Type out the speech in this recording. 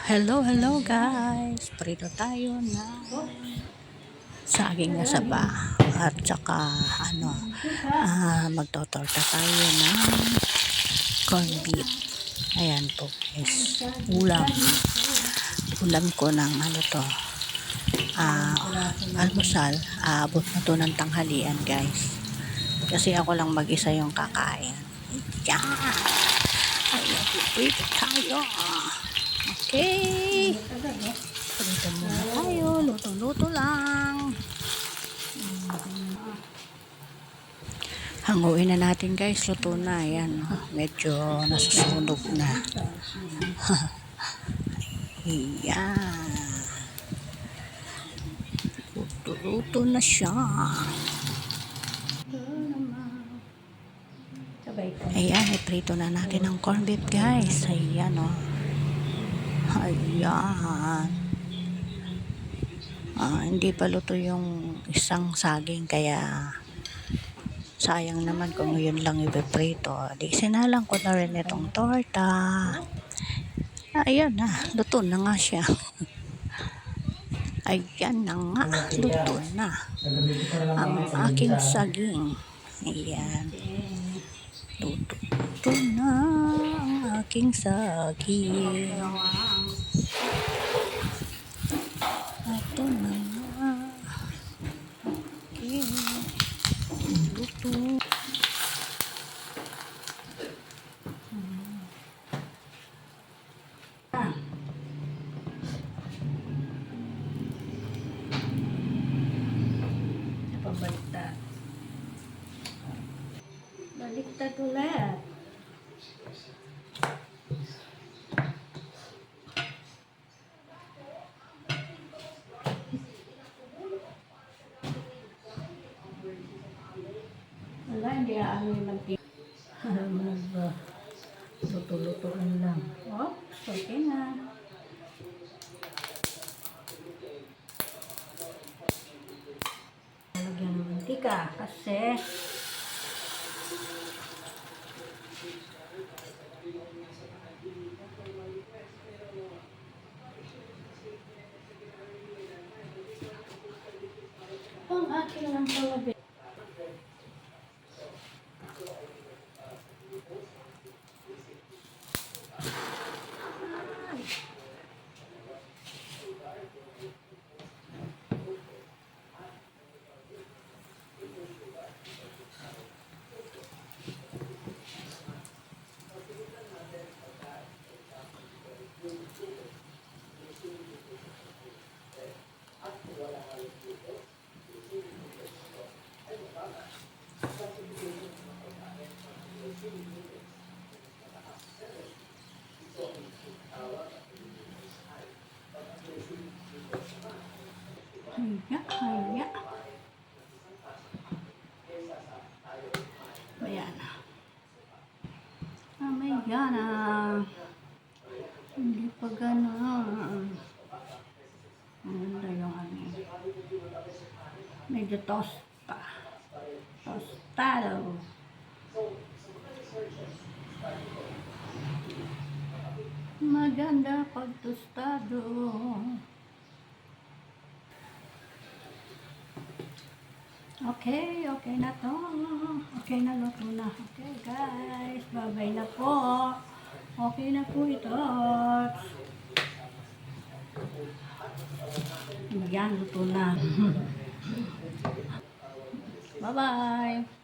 Hello guys! Prito tayo na saging na saba at saka magtotorta tayo ng corned beef. Ayan po guys, ulam ko ng almusal. Abot na to ng tanghalian guys, kasi ako lang mag-isa yung kakain. Yan! Ayan, prito tayo. Okay. Prito muna tayo. Luto-luto lang. Hanguin na natin guys. Luto na. Ayan. Medyo nasusunog na. Ayan. Luto-luto na siya. Ayan. Iprito na natin ang corned beef guys. Ayan o. Ayan. Hindi pa luto yung isang saging, kaya sayang naman kung yun lang ipiprito. Di sinalang ko na rin itong torta. Ayan na, luto na nga siya. Ayan na nga, luto na ang aking saging. Ayan. Luto na ang aking saging. Ito na nga. Okay. Luto. Baliktad. Baliktad ulit. Wala, hindi aano yung mantika. Luto-lutoan lang. Oops, okay na. Lagyan ng mantika kasi ang akin lang pala. Haya. Ayan. Mamaya na. Hindi pa ganun. Maganda yung medyo tostado. Maganda pag tostado. Okay na to. Okay na, luto na. Okay guys, bye-bye na po. Okay na po ito. Yan, luto na. Bye-bye.